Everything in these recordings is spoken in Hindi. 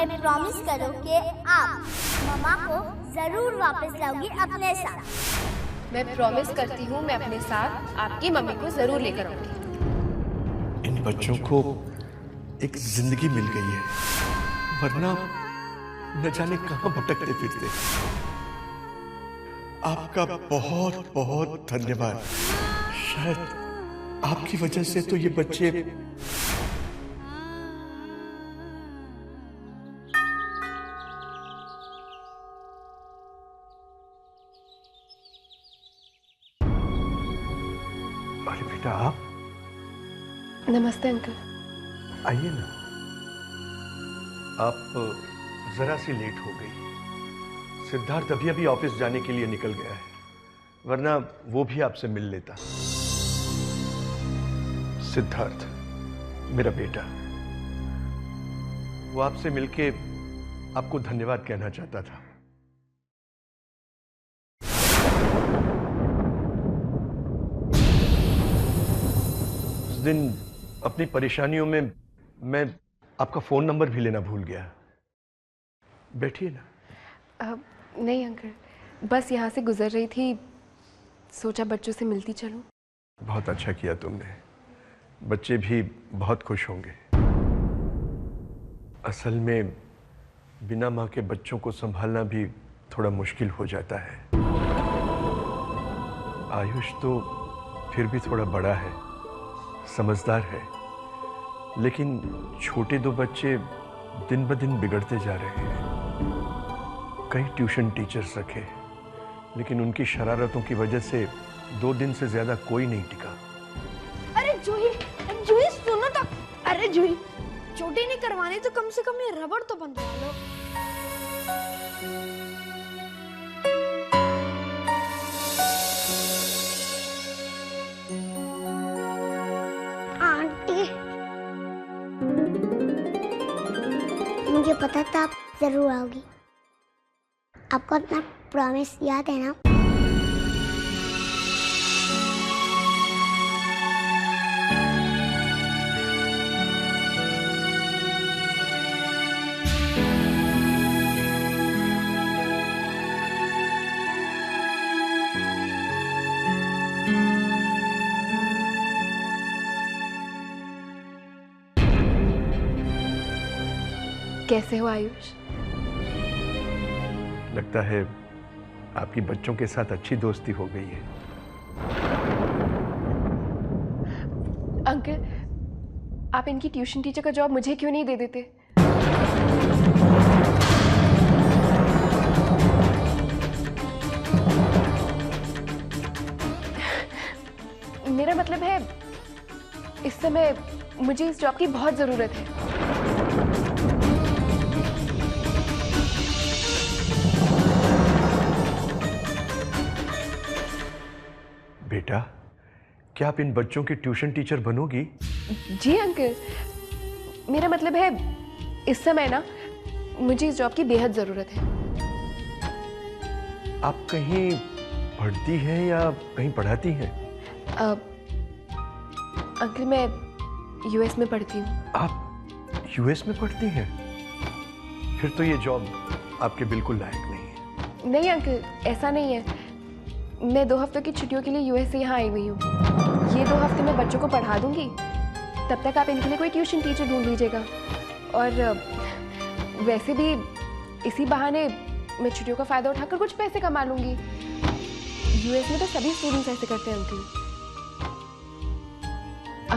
हमें प्रॉमिस करो कि आप मम्मा को जरूर वापस लाओगी अपने साथ। मैं प्रॉमिस करती हूँ मैं अपने साथ आपकी मम्मी को जरूर लेकर आऊंगी। इन बच्चों को एक जिंदगी मिल गई है, वरना न जाने कहां भटकते फिरते। आपका बहुत बहुत धन्यवाद। शायद आपकी वजह से तो ये बच्चे अरे बेटा आप नमस्ते अंकल। आइए ना। आप जरा सी लेट हो गई। सिद्धार्थ अभी अभी ऑफिस जाने के लिए निकल गया है, वरना वो भी आपसे मिल लेता। सिद्धार्थ मेरा बेटा, वो आपसे मिलके आपको धन्यवाद कहना चाहता था। उस दिन अपनी परेशानियों में मैं आपका फोन नंबर भी लेना भूल गया। बैठिए ना। नहीं अंकल, बस यहाँ से गुजर रही थी, सोचा बच्चों से मिलती चलूं। बहुत अच्छा किया तुमने, बच्चे भी बहुत खुश होंगे। असल में बिना माँ के बच्चों को संभालना भी थोड़ा मुश्किल हो जाता है। आयुष तो फिर भी थोड़ा बड़ा है, समझदार है, लेकिन छोटे दो बच्चे दिन ब दिन बिगड़ते जा रहे हैं। कई ट्यूशन टीचर्स रखे, लेकिन उनकी शरारतों की वजह से 2 दिन से ज्यादा कोई नहीं टिका। अरे जूही, जूही सुनो तो। अरे जूही, चोटी नहीं करवानी तो कम से कम ये रबड़ तो बंधवा लो। आंटी, मुझे पता था आप जरूर आओगी। आपको अपना प्रॉमिस याद है ना? कैसे हो आयुष? लगता है आपकी बच्चों के साथ अच्छी दोस्ती हो गई है। अंकल, आप इनकी ट्यूशन टीचर का जॉब मुझे क्यों नहीं दे देते? मेरा मतलब है, इस समय मुझे इस जॉब की बहुत जरूरत है। बेटा, क्या आप इन बच्चों की ट्यूशन टीचर बनोगी? जी अंकल, मेरा मतलब है इस समय ना मुझे इस जॉब की बेहद जरूरत है। आप कहीं पढ़ती हैं या कहीं पढ़ाती हैं? अंकल, मैं यूएस में पढ़ती हूँ। आप यूएस में पढ़ती हैं? फिर तो ये जॉब आपके बिल्कुल लायक नहीं है। नहीं अंकल, ऐसा नहीं है। मैं 2 हफ्तों की छुट्टियों के लिए यूएस से यहाँ आई हुई हूँ। ये 2 हफ्ते मैं बच्चों को पढ़ा दूंगी, तब तक आप इनके लिए कोई ट्यूशन टीचर ढूंढ लीजिएगा। और वैसे भी इसी बहाने मैं छुट्टियों का फ़ायदा उठाकर कुछ पैसे कमा लूंगी। यूएस में तो सभी स्टूडेंट्स ऐसे करते हैं अंकल।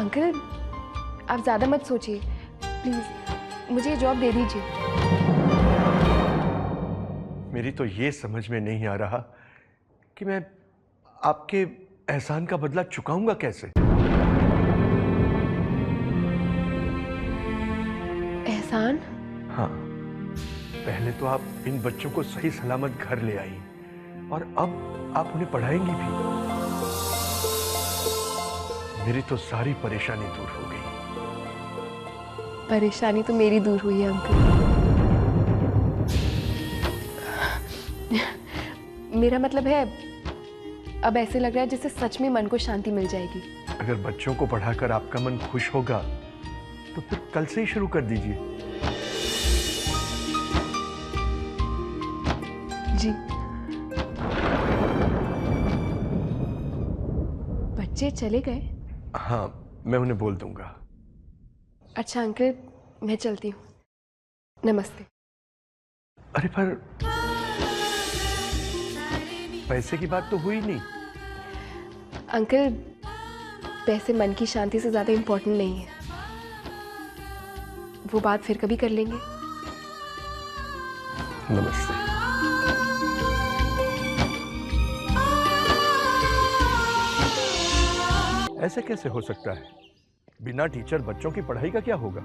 अंकल, आप ज़्यादा मत सोचिए, प्लीज़ मुझे ये जॉब दे दीजिए। मेरी तो ये समझ में नहीं आ रहा कि मैं आपके एहसान का बदला चुकाऊंगा कैसे। एहसान? हाँ, पहले तो आप इन बच्चों को सही सलामत घर ले आई, और अब आप उन्हें पढ़ाएंगी भी। मेरी तो सारी परेशानी दूर हो गई। परेशानी तो मेरी दूर हुई है अंकल। मेरा मतलब है, अब ऐसे लग रहा है जैसे सच में मन को शांति मिल जाएगी। अगर बच्चों को पढ़ाकर आपका मन खुश होगा तो फिर कल से ही शुरू कर दीजिए। जी। बच्चे चले गए? हाँ, मैं उन्हें बोल दूंगा। अच्छा अंकल, मैं चलती हूँ। नमस्ते। अरे पर पैसे की बात तो हुई नहीं। अंकल, पैसे मन की शांति से ज़्यादा इम्पोर्टेंट नहीं है। वो बात फिर कभी कर लेंगे। नमस्ते। ऐसे कैसे हो सकता है? बिना टीचर बच्चों की पढ़ाई का क्या होगा?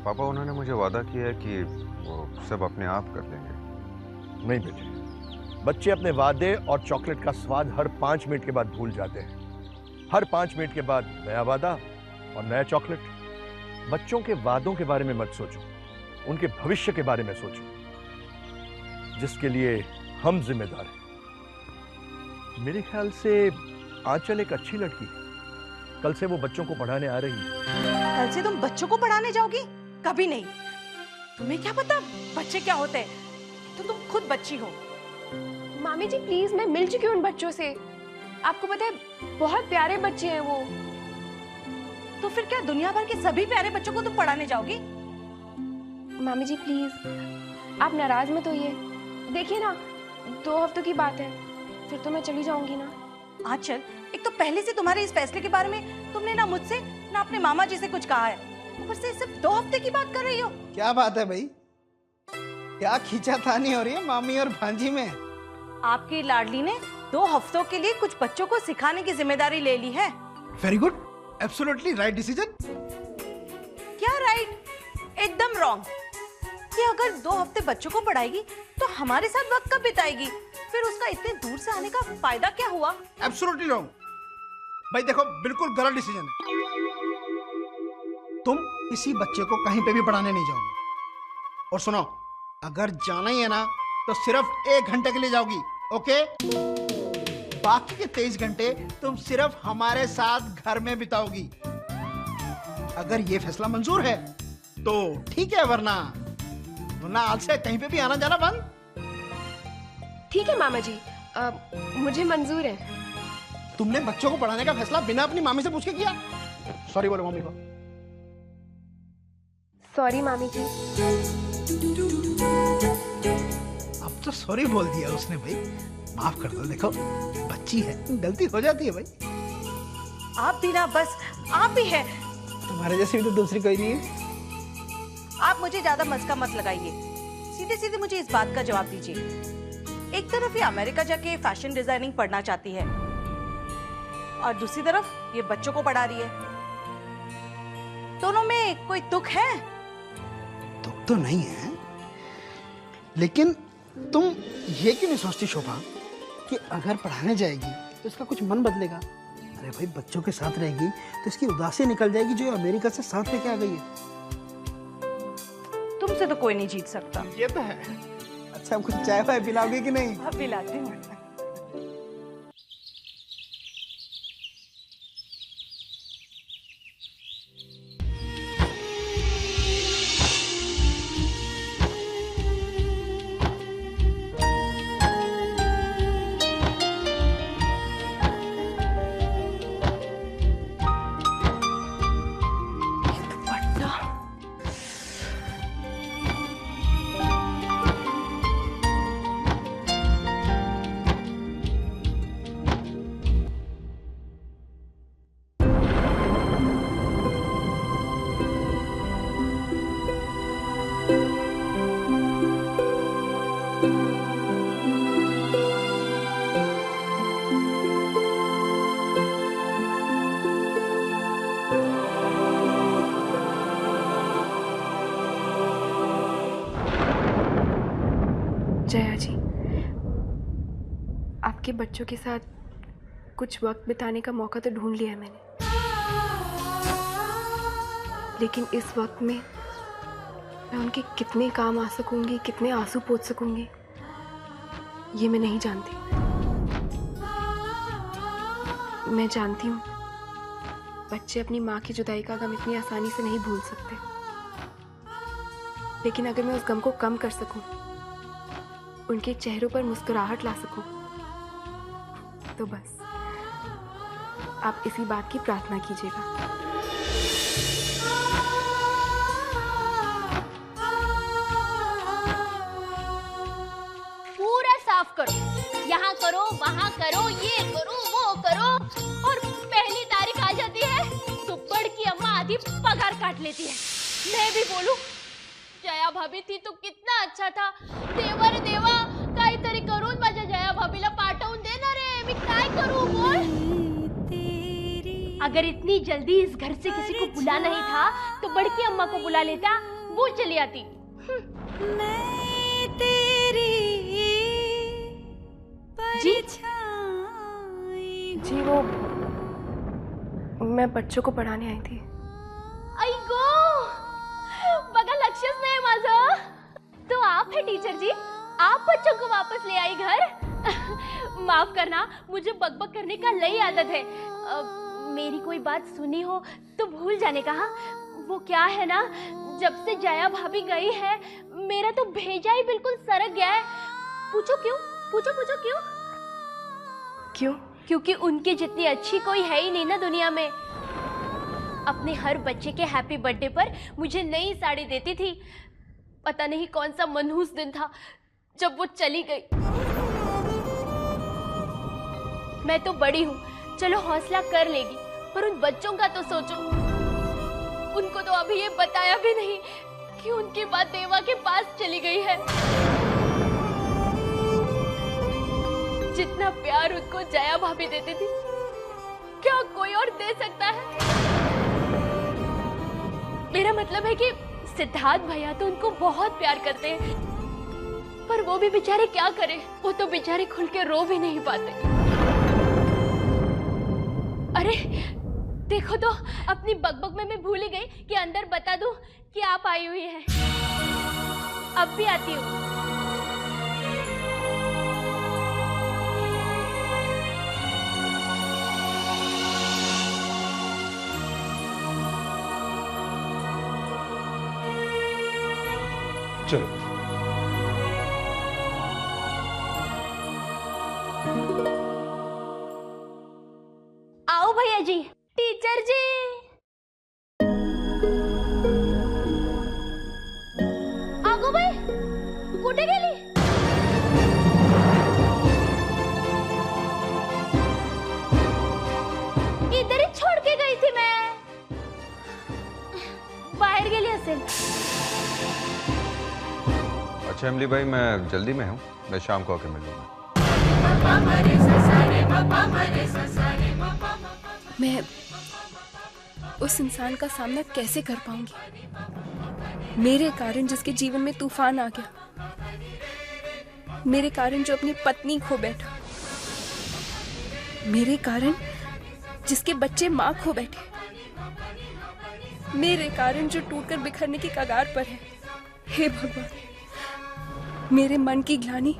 पापा, उन्होंने मुझे वादा किया है कि वो सब अपने आप कर लेंगे। नहीं बेटे, बच्चे अपने वादे और चॉकलेट का स्वाद हर 5 मिनट के बाद भूल जाते हैं। हर 5 मिनट के बाद नया वादा और नया चॉकलेट। बच्चों के वादों के बारे में मत सोचो, उनके भविष्य के बारे में सोचो, जिसके लिए हम जिम्मेदार हैं। मेरे ख्याल से आंचल एक अच्छी लड़की है। कल से वो बच्चों को पढ़ाने आ रही है। कल से तुम बच्चों को पढ़ाने जाओगी? कभी नहीं। तुम्हें क्या पता बच्चे क्या होते हैं? तो तुम खुद बच्ची हो। मामी जी प्लीज, मैं मिल चुकी हूँ उन बच्चों से। आपको पता है, बहुत प्यारे बच्चे हैं वो। तो फिर क्या दुनिया भर के सभी प्यारे बच्चों को तुम पढ़ाने जाओगी? मामी जी प्लीज, आप नाराज मत होइए। देखिए ना, 2 हफ्तों की बात है, फिर तो मैं चली जाऊंगी ना। आंचल, एक तो पहले से तुम्हारे इस फैसले के बारे में तुमने ना मुझसे ना अपने मामा जी से कुछ कहा है, ऊपर से सिर्फ 2 हफ्ते की बात कर रही हो। क्या बात है भाई? क्या खींचातानी हो रही है मामी और भांजी में? आपकी लाडली ने 2 हफ्तों के लिए कुछ बच्चों को सिखाने की जिम्मेदारी ले ली है। Very good, absolutely right decision. क्या राइट? एकदम रॉन्ग। कि अगर 2 हफ्ते बच्चों को पढ़ाएगी तो हमारे साथ वक्त कब बिताएगी? फिर उसका इतने दूर से आने का फायदा क्या हुआ? Absolutely wrong. भाई देखो, बिल्कुल गलत डिसीजन है। तुम किसी बच्चे को कहीं पे भी पढ़ाने नहीं जाओगी। और सुनो, अगर जाना ही है ना तो सिर्फ 1 घंटे के लिए जाओगी, ओके? बाकी के 23 घंटे तुम सिर्फ हमारे साथ घर में बिताओगी। अगर ये फैसला मंजूर है तो ठीक है, वरना आज से कहीं पे भी आना जाना बंद। ठीक है मामा जी, मुझे मंजूर है। तुमने बच्चों को पढ़ाने का फैसला बिना अपनी मामी से पूछ के किया? सॉरी बोलो मम्मी को। सॉरी मामी जी। अब तो सॉरी बोल दिया उसने भाई, माफ कर दो। देखो बच्ची है, गलती हो जाती है भाई। आप भी ना, बस आप भी है। तुम्हारे जैसे भी तो दूसरी कोई नहीं है। आप मुझे ज्यादा मस्का मत लगाइए, सीधे सीधे मुझे इस बात का जवाब दीजिए। एक तरफ ये अमेरिका जाके फैशन डिजाइनिंग पढ़ना चाहती है और दूसरी तरफ ये बच्चों को पढ़ा रही है। दोनों में कोई तुक है? दुख तो नहीं है, लेकिन तुम ये क्यों नहीं सोचती शोभा कि अगर पढ़ाने जाएगी तो इसका कुछ मन बदलेगा? अरे भाई, बच्चों के साथ रहेगी तो इसकी उदासी निकल जाएगी जो अमेरिका से साथ लेके आ गई है। तुमसे तो कोई नहीं जीत सकता। ये तो है। अच्छा, कुछ चाय वाय पिलाओगे कि नहीं? अब पिलाती हूँ। जया जी, आपके बच्चों के साथ कुछ वक्त बिताने का मौका तो ढूंढ लिया है मैंने, लेकिन इस वक्त में मैं उनके कितने काम आ सकूंगी, कितने आंसू पोंछ सकूंगी, ये मैं नहीं जानती। मैं जानती हूँ बच्चे अपनी माँ की जुदाई का गम इतनी आसानी से नहीं भूल सकते, लेकिन अगर मैं उस गम को कम कर सकूं उनके चेहरों पर मुस्कुराहट ला सकूं, तो बस आप इसी बात की प्रार्थना कीजिएगा। पूरा साफ करो, यहाँ करो, वहाँ करो, ये करो, वो करो, और पहली तारीख आ जाती है तो बड़की अम्मा आधी पगार काट लेती है। मैं भी बोलूं, जया भाभी थी तो कितना अच्छा था। देवा रे देवा, काहीतरी करून माझ्या जया भाभीला पाठवून दे ना रे, मी काय करू बोल। अगर इतनी जल्दी इस घर से किसी को बुलाना ही था तो बड़की अम्मा को बुला लेता, वो चली आती। जी जी, वो मैं बच्चों को पढ़ाने आई थी। आई गो, बघा लक्षच नाही माझं। तो आप है टीचर जी, आप बच्चों को वापस ले आई घर। माफ करना, मुझे बकबक करने का लई आदत है। मेरी कोई बात सुनी हो तो भूल जाने का। हाँ, वो क्या है ना, जब से जया भाभी गई है मेरा तो भेजा ही बिल्कुल सरक गया है। पूछो क्यों? पूछो पूछो क्यों? क्यों? क्योंकि उनकी जितनी अच्छी कोई है ही नहीं ना दुनिया में। अपने हर बच्चे के हैप्पी बर्थडे पर मुझे नई साड़ी देती थी। पता नहीं कौन सा मनहूस दिन था जब वो चली गई। मैं तो बड़ी हूँ, चलो हौसला कर लेगी, पर उन बच्चों का तो सोचो। उनको तो अभी ये बताया भी नहीं कि उनकी बात देवा के पास चली गई है। जितना प्यार उनको जया भाभी देती थी, क्या कोई और दे सकता है? मेरा मतलब है कि सिद्धार्थ भैया तो उनको बहुत प्यार करते हैं, पर वो भी बेचारे क्या करें, वो तो बेचारे खुल के रो भी नहीं पाते। अरे देखो तो, अपनी बकबक में मैं भूल ही गई कि अंदर बता दूं कि आप आई हुई हैं। अब भी आती हूँ। चलो। आओ भैया जी। टीचर जी, आगो बाई, कुठे गेली? इधर ही छोड़ के गई थी मैं। बाहर गेली असेल। अच्छा इमली भाई, मैं जल्दी में हूँ, मैं शाम को आके मिलूंगा। मैं उस इंसान का सामना कैसे कर पाऊंगी? मेरे कारण जिसके जीवन में तूफान आ गया, मेरे कारण जो अपनी पत्नी खो बैठा, मेरे कारण जिसके बच्चे मां खो बैठे, मेरे कारण जो टूटकर बिखरने की कगार पर है। हे भगवान, मेरे मन की ग्लानि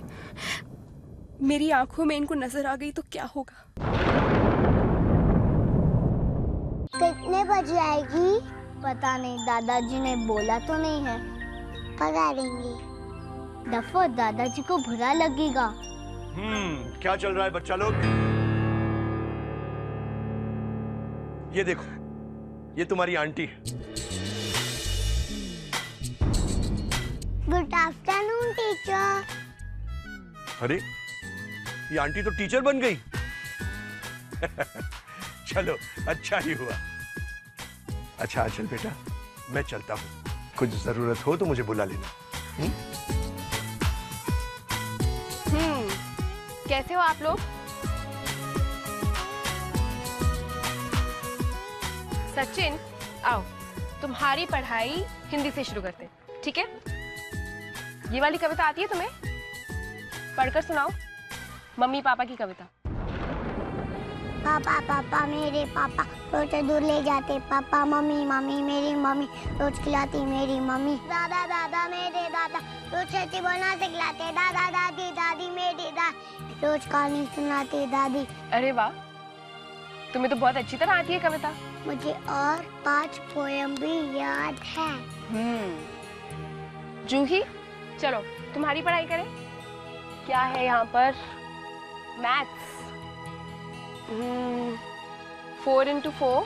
मेरी आंखों में इनको नजर आ गई तो क्या होगा? कितने बजे आएगी? पता नहीं, दादाजी ने बोला तो नहीं है। पका देंगे। दफो दादाजी को बुरा लगेगा। क्या चल रहा है बच्चा लोग? ये देखो, ये तुम्हारी आंटी है। Good afternoon teacher. अरे, ये आंटी तो टीचर बन गई। चलो, अच्छा ही हुआ। अच्छा चल बेटा, मैं चलता हूँ। कुछ जरूरत हो तो मुझे बुला लेना। कैसे हो आप लोग? सचिन, आओ, तुम्हारी पढ़ाई हिंदी से शुरू करते हैं, ठीक है? ये वाली कविता आती है तुम्हें? पढ़कर सुनाओ, मम्मी पापा की कविता। पापा पापा मेरे पापा रोज दूर ले जाते, पापा मम्मी मम्मी मेरी मम्मी रोज खिलाती मेरी मम्मी, दादा दादा मेरे दादा रोज छठी बोलना सिखलाते, दादा दादी दादी मेरी दादी रोज कहानी सुनाती दादी। अरे वाह, तुम्हें तो बहुत अच्छी तरह आती है कविता। मुझे और 5 पोयम भी याद है। जूही, चलो तुम्हारी पढ़ाई करें। क्या है यहाँ पर? मैथ्स। 4 into 4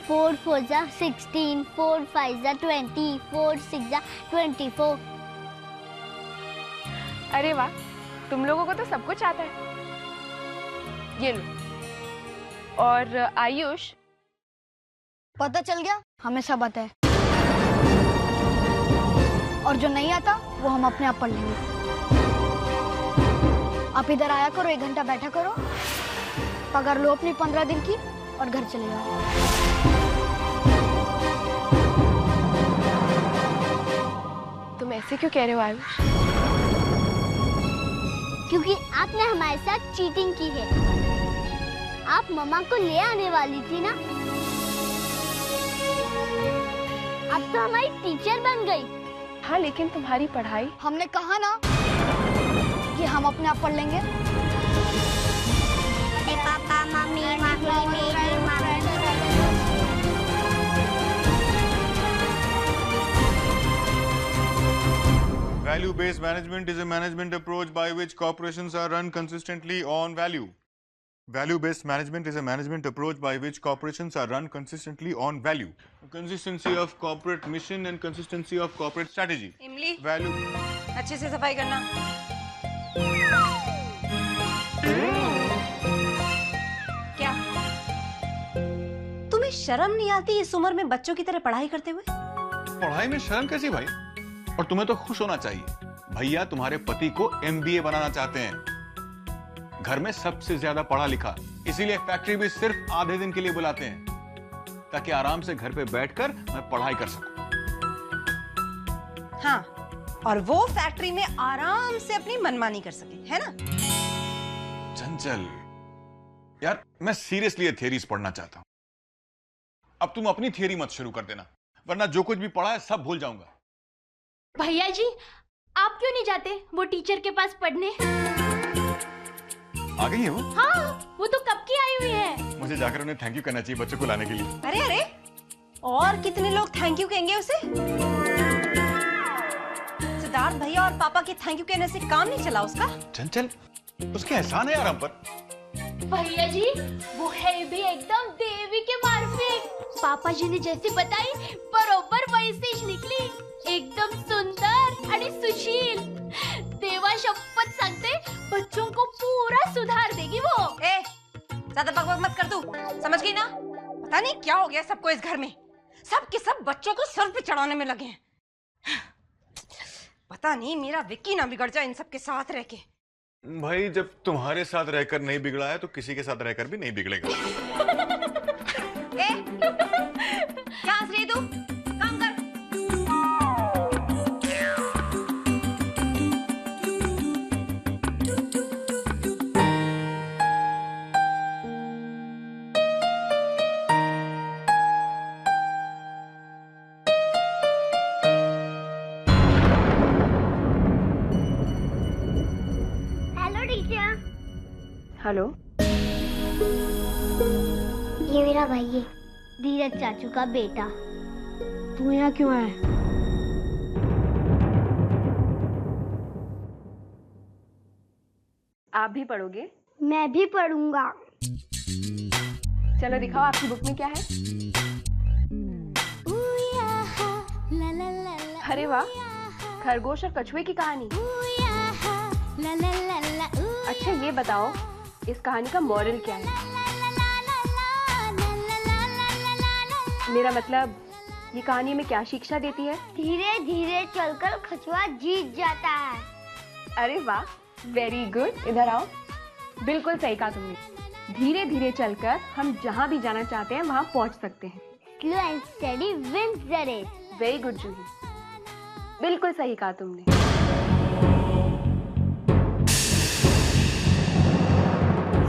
4 4 जा 16, 4 5 जा 20, 4 6 जा 24। अरे वाह, तुम लोगों को तो सब कुछ आता है। ये लो। और आयुष? पता चल गया, हमें सब आता है। और जो नहीं आता वो हम अपने आप पढ़ लेंगे। आप इधर आया करो, 1 घंटा बैठा करो, पगार लो अपनी 15 दिन की और घर चले जाओ। तुम ऐसे क्यों कह रहे हो आयुष? क्योंकि आपने हमारे साथ चीटिंग की है। आप मम्मा को ले आने वाली थी ना, अब तो हमारी टीचर बन गई। हाँ, लेकिन तुम्हारी पढ़ाई? हमने कहा ना कि हम अपने आप पढ़ लेंगे। पापा मम्मी मम्मी मेरी mummy. Value-based management is a management approach by which corporations are run consistently on value. Value-based management is a management approach by which corporations are run consistently on value. Consistency of corporate mission and consistency of corporate strategy. इमली, Value. अच्छे से सफाई करना। क्या तुम्हें शर्म नहीं आती इस उम्र में बच्चों की तरह पढ़ाई करते हुए? पढ़ाई में शर्म कैसी भाई? और तुम्हें तो खुश होना चाहिए, भैया तुम्हारे पति को MBA बनाना चाहते हैं। घर में सबसे ज्यादा पढ़ा लिखा, इसीलिए फैक्ट्री भी सिर्फ आधे दिन के लिए बुलाते हैं ताकि आराम से घर पे बैठकर मैं पढ़ाई कर सकूं। हाँ, और वो फैक्ट्री में आराम से अपनी मनमानी कर सके, है ना? चंचल यार, मैं सीरियसली ये थियरीज पढ़ना चाहता हूं। अब तुम अपनी थियरी मत शुरू कर देना, वरना जो कुछ भी पढ़ा है सब भूल जाऊंगा। भैया जी, आप क्यों नहीं जाते वो टीचर के पास पढ़ने? आ गई है वो? हाँ, वो तो कब की आई हुई है। मुझे जाकर उन्हें थैंक यू कहना चाहिए बच्चों को लाने के लिए। अरे अरे, और कितने लोग थैंक यू कहेंगे उसे? सिद्धार्थ भैया और पापा के थैंक यू कहने से काम नहीं चला उसका। चंचल, उसके एहसान है यार हम पर। भैया जी, वो है भी एकदम देवी के मार्फिक। पापा जी ने जैसी बताई बरोबर वैसी ही निकली, एकदम सुंदर आणि सुशील। देवा शपथ सांगते, बच्चों को पूरा सुधार देगी वो। ए, ज्यादा बकबक मत कर तू, समझ गई ना? पता नहीं क्या हो गया सबको इस घर में, सब के सब बच्चों को सर पे चढ़ाने में लगे हैं। पता नहीं मेरा विक्की ना बिगड़ जाए इन सब के साथ रह के। भाई, जब तुम्हारे साथ रहकर नहीं बिगड़ा है तो किसी के साथ रहकर भी नहीं बिगड़ेगा। ए, क्या हंस रही तू? काम कर। Hello teacher. हेलो। ये मेरा भाई है, धीरज चाचू का बेटा। तू यहाँ क्यों आया? आप भी पढ़ोगे? मैं भी पढ़ूंगा। चलो दिखाओ आपकी बुक में क्या है। अरे वाह, खरगोश और कछुए की कहानी। अच्छा ये बताओ, इस कहानी का मॉरल क्या है? मेरा मतलब, ये कहानी में क्या शिक्षा देती है? धीरे धीरे चलकर कछुआ जीत जाता है। अरे वाह, वेरी गुड। इधर आओ। बिल्कुल सही कहा तुमने। धीरे धीरे चलकर हम जहाँ भी जाना चाहते हैं वहाँ पहुँच सकते हैं। Slow and steady wins the race. Very good Juhi, बिल्कुल सही कहा तुमने।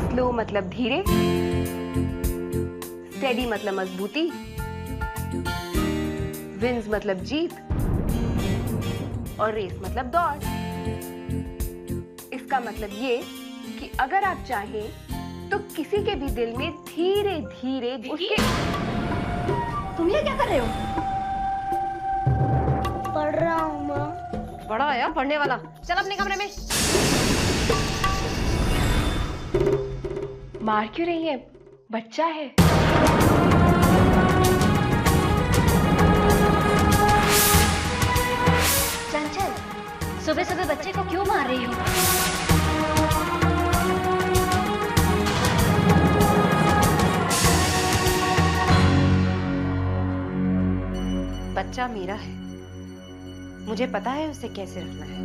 स्लो मतलब धीरे, स्टेडी मतलब मजबूती, विंस मतलब जीत, और रेस मतलब दौड़। इसका मतलब ये कि अगर आप चाहें तो किसी के भी दिल में धीरे धीरे उसके। तुम ये क्या कर रहे हो? पढ़ रहा हूँ माँ। बड़ा आया पढ़ने वाला, चल अपने कमरे में। मार क्यों रही है? बच्चा है। चंचल, सुबह सुबह बच्चे को क्यों मार रही हो? बच्चा मेरा है, मुझे पता है उसे कैसे रखना है।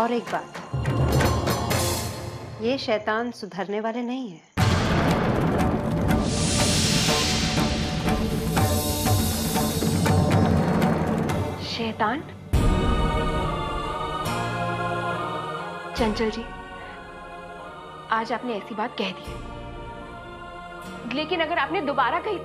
और एक बात, ये शैतान सुधरने वाले नहीं है। शैतान? चंचल जी, आज आपने ऐसी बात कह दी है, लेकिन अगर आपने दोबारा कही